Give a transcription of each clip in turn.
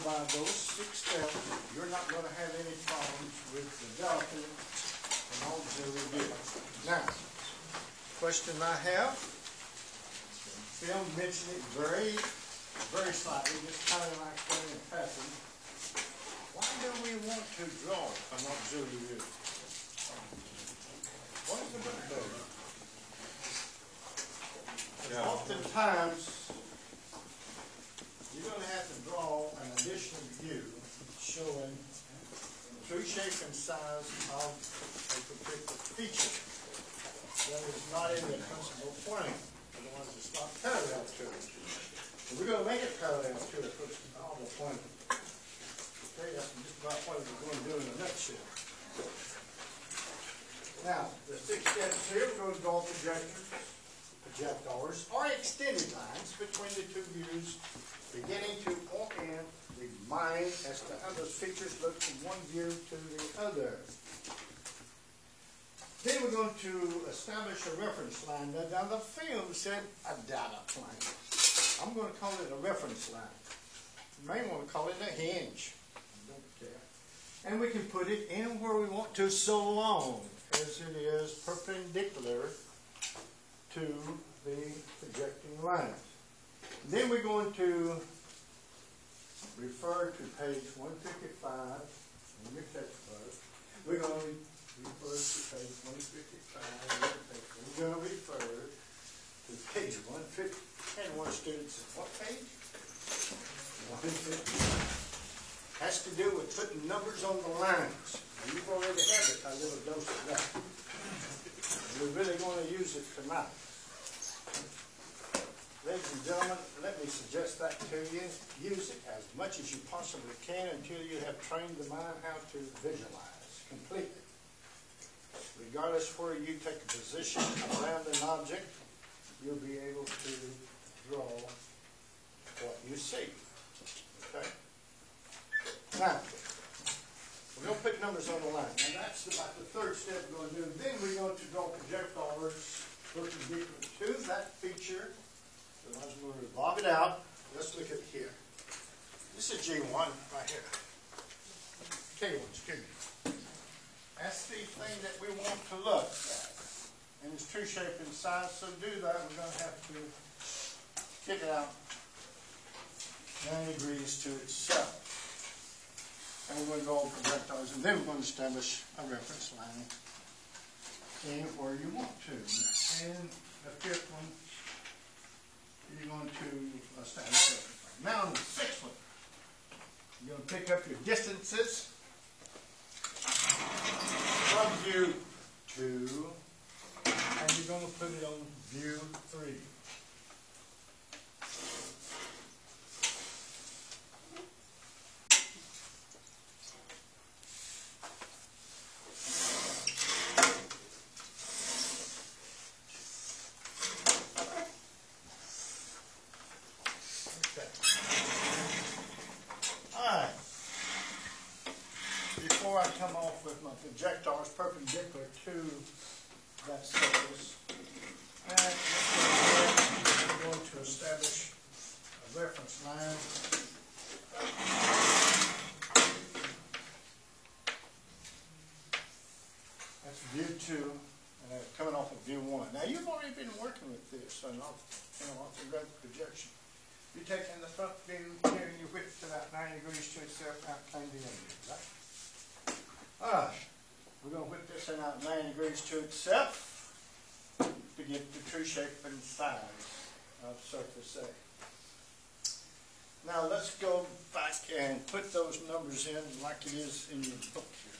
by those 6 steps, you're not going to have any problems with developing an auxiliary view. Now, question I have, Phil mentioned it very slightly, just kind of like in passing. Why do we want to draw an auxiliary view? What is the book there? Yeah. Oftentimes, you're going to have to draw an additional view showing true shape and size of a particular feature that is not in the principal plane. Otherwise, it's not parallel to it. So we're going to make it parallel to the principal plane. Okay, that's just about what we're going to do in a nutshell. Now, the 6 steps here, we're going to draw projectors, or extended lines between the two views, beginning to orient the mind as to how those features look from one view to the other. Then we're going to establish a reference line. Now the film said a data plane. I'm going to call it a reference line. You may want to call it a hinge. I don't care. And we can put it in where we want to, so long as it is perpendicular to the projecting lines. Then we're going to refer to page 155 in your textbook. We're going to refer to page 155 in your textbook. We're going to refer to page 150. And one student said, what page? 150. Has to do with putting numbers on the lines. Now, you've already had a little dose of that. We're really going to use it tonight. Ladies and gentlemen, let me suggest that to you. Use it as much as you possibly can until you have trained the mind how to visualize completely. Regardless where you take a position around an object, you'll be able to draw what you see. Okay? Now, we're going to put numbers on the line. Now that's about the 3rd step we're going to do. Then we're going to draw projectors perpendicular to that feature. So I'm going to revolve it out. Let's look at it here. This is G1 right here. K1, excuse me. That's the thing that we want to look at. And it's true shape and size. So to do that, we're going to have to kick it out 90 degrees to itself. And we're going to draw projectiles, and then we're going to establish a reference line in where you want to. And the 5th one, you're going to establish a reference line. Now on the 6th one, you're going to pick up your distances from view 2, and you're going to put it on view 3. Before I come off with my projectors perpendicular to that surface, and we're going to establish a reference line. That's view 2, and coming off of view 1. Now you've already been working with this and off the great projection. You take in the front view here and you whip it about 90 degrees to itself, out came the end view, right? Alright, we're going to whip this in out 90 degrees to itself to get the true shape and size of surface A. Now let's go back and put those numbers in like it is in your book here.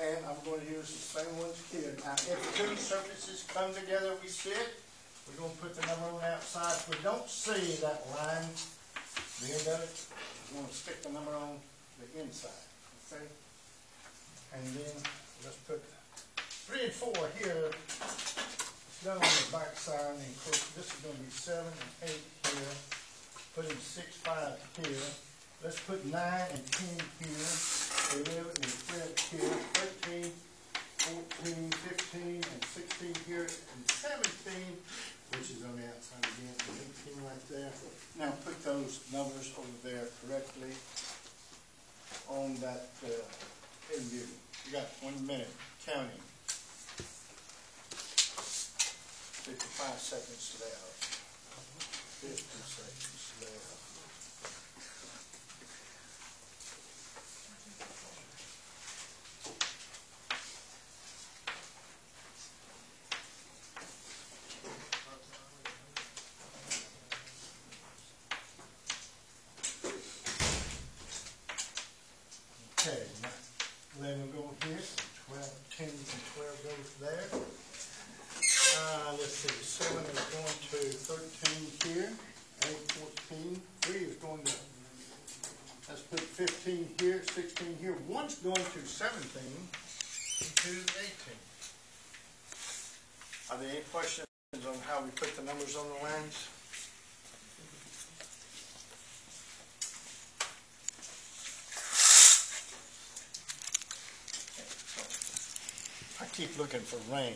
And I'm going to use the same ones here. Now if 2 surfaces come together, we see it. We're going to put the number on the outside. If we don't see that line, the end of it, we're going to stick the number on the inside. Okay? And then let's put 3 and 4 here. It's done on the back side. And of course, this is going to be 7 and 8 here. Put in 6, 5 here. Let's put 9 and 10 here. 11 and 12 here. 13, 14, 15, and 16 here. And 17. Which is on the outside again, 18 right there. Now put that in view. You got 1 minute counting. 55 seconds left. 50 seconds left. Okay, 11 goes here, 12, 10 and 12 goes there. Let's see, 7 is going to 13 here, 8, 14, 3 is going to, let's put 15 here, 16 here, 1's going to 17, and 2 is 18. Are there any questions on how we put the numbers on the lines? I keep looking for rain.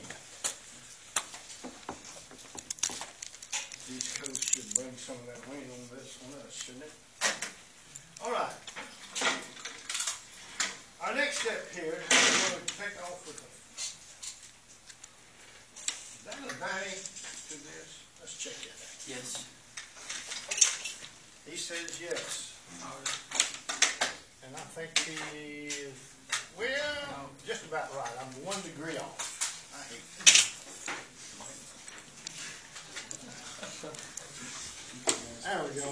These coats should bring some of that rain on this on us, shouldn't it? All right. Our next step here is we're going to take off with the. Is that a 90 to this? Let's check that out. Yes. He says yes. And I think he is, well, just about right. I'm 1 degree off. I hate that. There we go.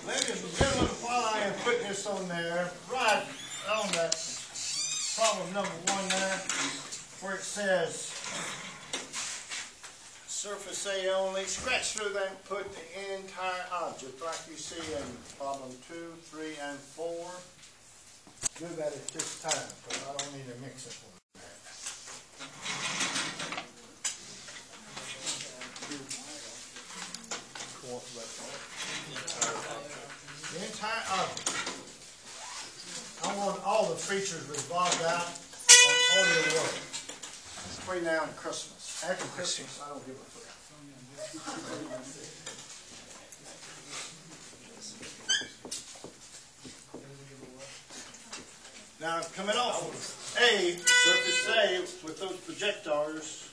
Ladies and gentlemen, while I am putting this on there, right on that problem number 1 there, where it says surface A only, scratch through that and put the entire object like you see in problem 2, 3, and 4. Do that at this time, because I don't need to mix it with that. The entire object. I want all the features revolved out on audio work. Between now and Christmas. After Christmas, I don't give a fuck. Now, coming off of A, surface A, with those projectors,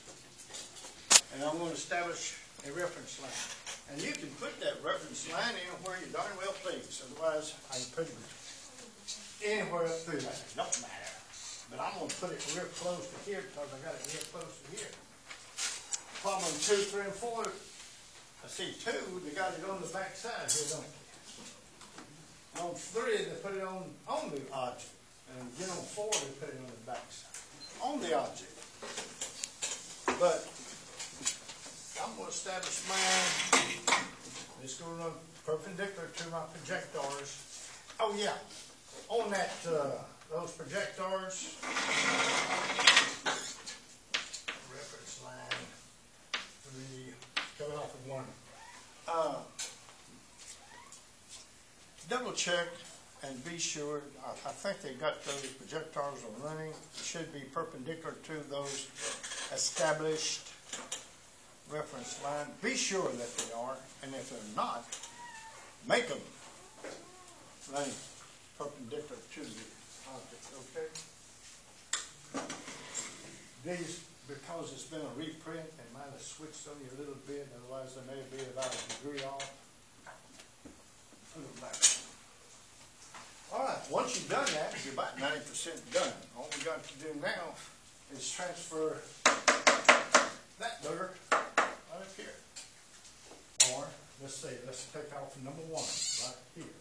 and I'm going to establish a reference line. And you can put that reference line anywhere you darn well please. Otherwise, I can put it anywhere up through that. It don't matter. But I'm going to put it real close to here because I got it real close to here. Problem 2, 3, and 4. I see 2, they got it on the back side here, don't they? On 3, they put it on the object. And again on 4, they put it on the back side. On the object. But I'm going to establish mine. It's going to run perpendicular to my projectors. Oh yeah, on that those projectors, reference line 3, coming off of 1. Double check and be sure. I think they got those projectors are running. It should be perpendicular to those established reference line. Be sure that they are, and if they're not, make them running perpendicular to the object, okay? These, because it's been a reprint, they might have switched on you a little bit, otherwise they may be about a degree off. Put them back. All right, once you've done that, you're about 90% done. All we got to do now is transfer that dirt right up here. Or, let's say, let's take off number 1 right here.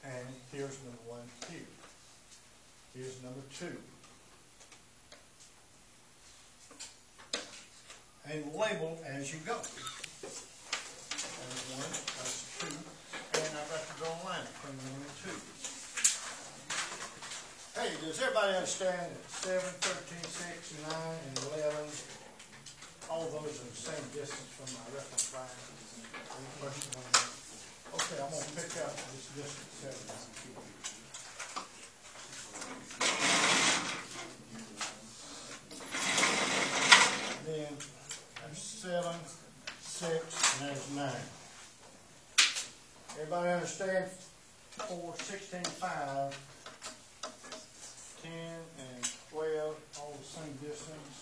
And here's number 1 here. Here's number 2. And label as you go. There's 1, that's 2. And I've got to draw a line between 1 and 2. Hey, does everybody understand that 7, 13, 6, 9, and 11, all those are the same distance from my reference line? Any question on that? Okay, I'm going to pick out this distance 7 down here. Then that's 7, 6, and there's 9. Everybody understand 4, 16, 5, 10, and 12, all the same distance.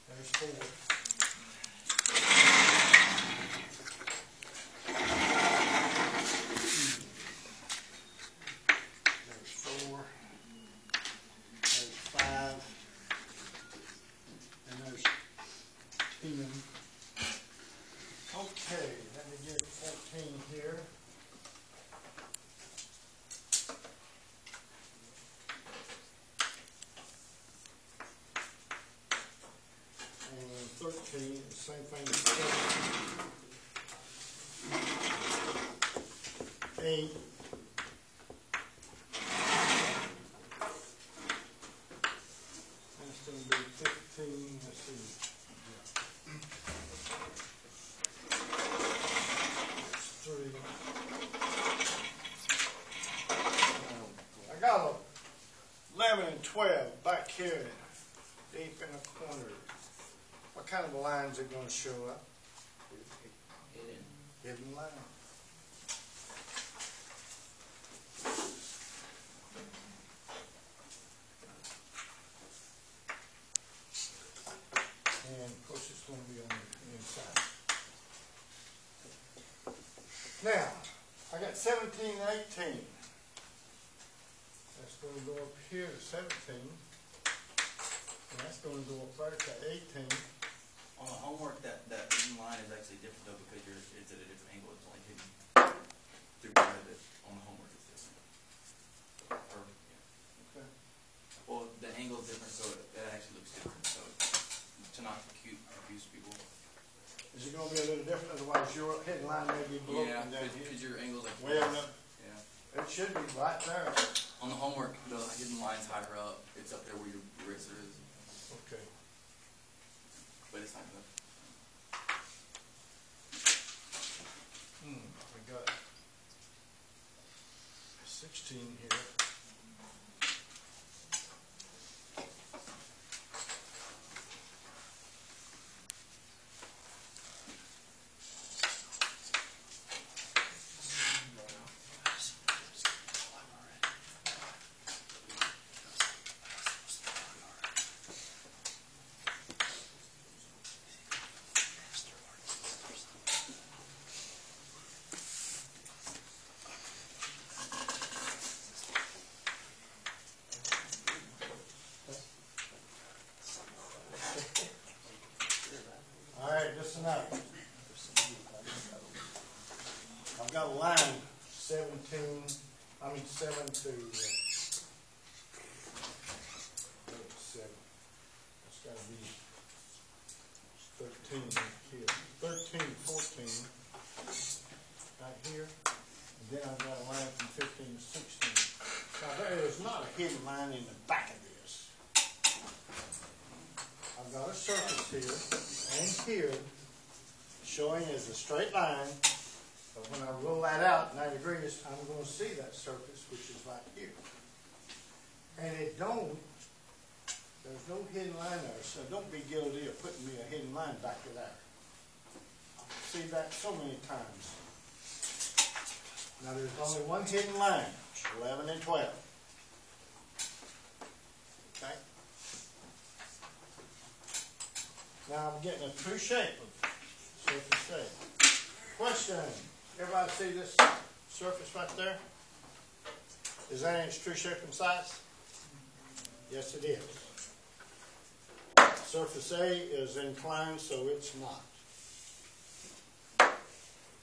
There's 4. Okay, let me get 14 here. And 13, the same thing as 7. 8. That's going to be 15. Let's see. I got a 11 and 12 back here, deep in the corner. What kind of lines are going to show up? Hidden line. And of course it's going to be on the inside. Now, I got 17 and 18. That's going to go up here to 17. And that's going to go up there to 18. On the homework, that hidden line is actually different though because it's at a different angle. It's only hidden through it. On the homework, it's different. Or, yeah. Okay. Well, the angle is different, so it actually looks different. So to not confuse people. Is it going to be a little different? Otherwise, your hidden line may be below Yeah, and down here. because your angle's like Way up. Yeah. It should be right there. On the homework, the hidden line's higher up. It's up there where your eraser is. Okay. But it's not good. We got 16 here. All right, listen up. I've got a line 7 to 7. That's got to be 13 here. 13 to 14 right here. And then I've got a line from 15 to 16. Now there is not a hidden line in the back of this. I've got a surface here and here showing as a straight line, but when I roll that out 90 degrees, I'm going to see that surface, which is right here. And there's no hidden line there, so don't be guilty of putting me a hidden line back to there. I see that so many times. Now there's only one hidden line, 11 and 12. Okay? Now I'm getting a true shape of surface shape. Question. Everybody see this surface right there? Is that in its true shape and size? Yes, it is. Surface A is inclined, so it's not.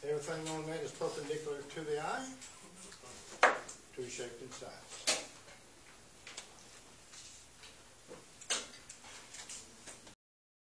Everything on that is perpendicular to the eye, true shape and size.